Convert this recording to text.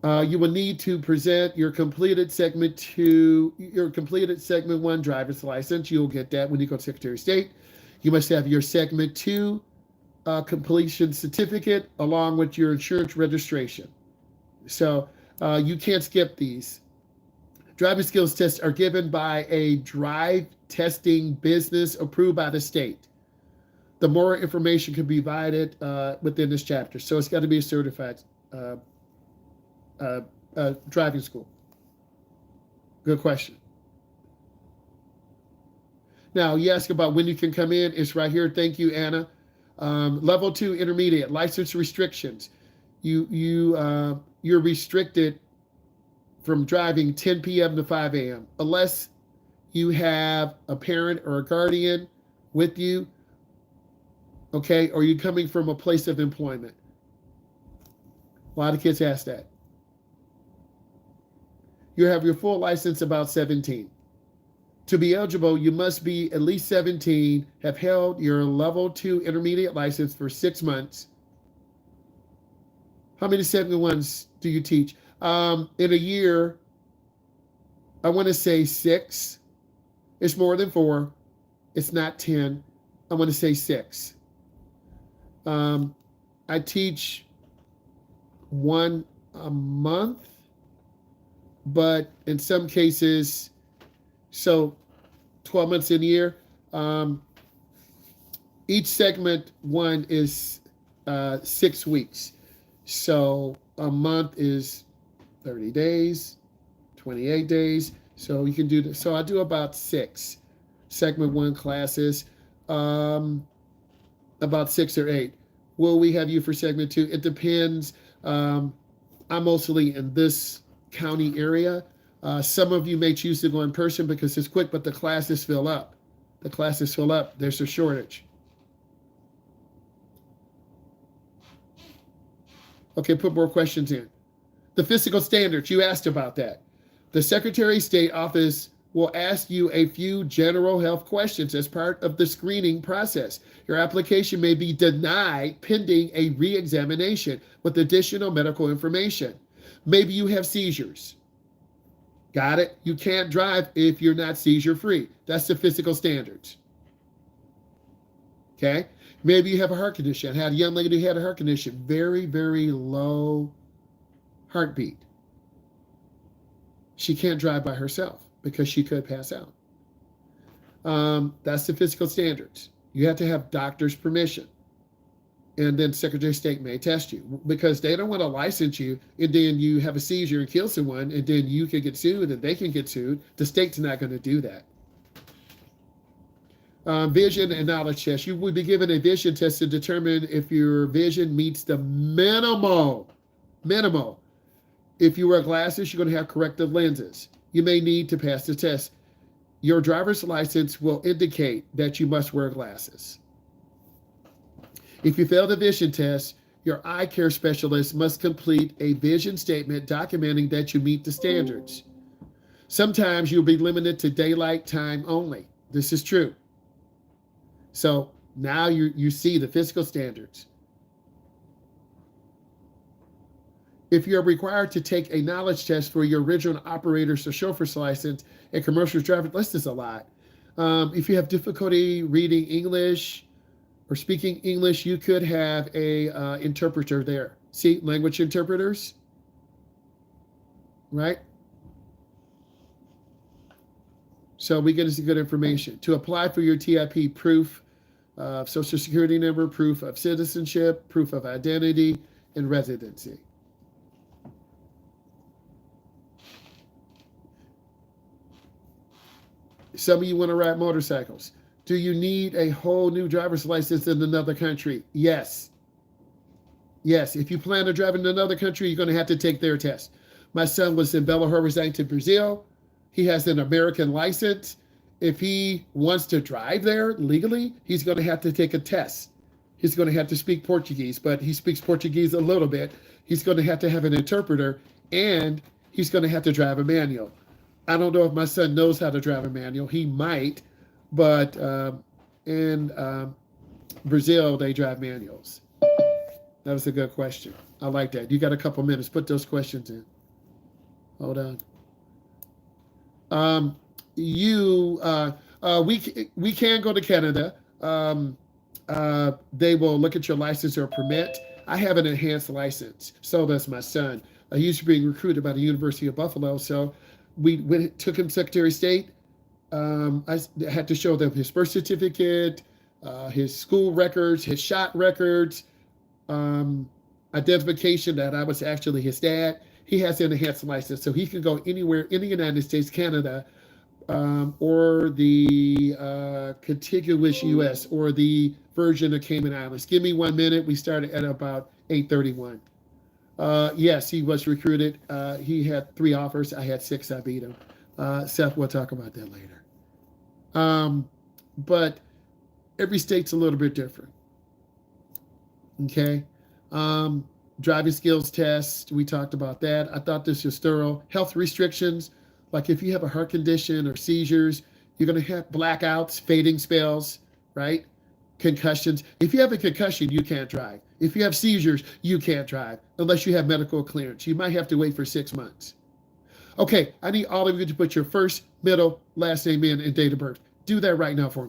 You will need to present your completed segment one driver's license. You'll get that when you go to Secretary of State. You must have your segment two completion certificate along with your insurance registration. So you can't skip these. Driving skills tests are given by a drive testing business approved by the state. The more information can be provided within this chapter. So it's got to be a certified uh, driving school. Good question. Now, you ask about when you can come in. It's right here. Thank you, Anna. Level 2 intermediate license restrictions. You're restricted from driving 10 p.m. to 5 a.m. unless you have a parent or a guardian with you, okay, or you're coming from a place of employment. A lot of kids ask that. You have your full license about 17. To be eligible, you must be at least 17, have held your level 2 intermediate license for 6 months. How many segment ones do you teach? In a year, I want to say 6. It's more than 4. It's not 10. I want to say 6. I teach 1 a month, but in some cases, so 12 months in a year. Each segment one is 6 weeks. So a month is 30 days, 28 days. So you can do this. So I do about 6 segment one classes, about 6 or 8. Will we have you for segment 2? It depends. I'm mostly in this county area. Some of you may choose to go in person because it's quick, but the classes fill up. The classes fill up. There's a shortage. Okay, put more questions in. The physical standards, you asked about that. The Secretary of State office will ask you a few general health questions as part of the screening process. Your application may be denied pending a re-examination with additional medical information. Maybe you have seizures. Got it? You can't drive if you're not seizure free. That's the physical standards. Okay? Maybe you have a heart condition. I had a young lady who had a heart condition, very, very low heartbeat. She can't drive by herself because she could pass out. That's the physical standards. You have to have doctor's permission. And then Secretary of State may test you because they don't want to license you and then you have a seizure and kill someone and then you can get sued and they can get sued. The state's not going to do that. Vision and knowledge test. You will be given a vision test to determine if your vision meets the minimal. If you wear glasses, you're going to have corrective lenses. You may need to pass the test. Your driver's license will indicate that you must wear glasses. If you fail the vision test, your eye care specialist must complete a vision statement documenting that you meet the standards. Sometimes you'll be limited to daylight time only. This is true. So now you see the physical standards. If you're required to take a knowledge test for your original operator's or chauffeur's license and commercial driver's, this is a lot. If you have difficulty reading English or speaking English, you could have a interpreter there. See, language interpreters, right? So we get some good information. To apply for your TIP, proof of social security number, proof of citizenship, proof of identity, and residency. Some of you want to ride motorcycles. Do you need a whole new driver's license in another country? Yes. Yes, if you plan to drive in another country, you're going to have to take their test. My son was in Belo Horizonte, Brazil. He has an American license. If he wants to drive there legally, he's going to have to take a test. He's going to have to speak Portuguese, but he speaks Portuguese a little bit. He's going to have an interpreter, and he's going to have to drive a manual. I don't know if my son knows how to drive a manual. He might, but in Brazil, they drive manuals. That was a good question. I like that. You got a couple minutes. Put those questions in. Hold on. We can go to Canada. They will look at your license or permit. I have an enhanced license. So does my son. He used to be recruited by the University of Buffalo. So we took him Secretary of State. I had to show them his birth certificate, his school records, his shot records, identification that I was actually his dad. He has an enhanced license, so he can go anywhere in the United States, Canada, or the contiguous U.S. or the Virgin or Cayman Islands. Give me 1 minute. We started at about 8:31. Yes, he was recruited. He had 3 offers. I had 6. I beat him. Seth, we'll talk about that later. But every state's a little bit different. Okay. Driving skills test, we talked about that. I thought this was thorough. Health restrictions, like if you have a heart condition or seizures, you're going to have blackouts, fading spells, right? Concussions. If you have a concussion, you can't drive. If you have seizures, you can't drive unless you have medical clearance. You might have to wait for 6 months. Okay, I need all of you to put your first, middle, last name in and date of birth. Do that right now for me.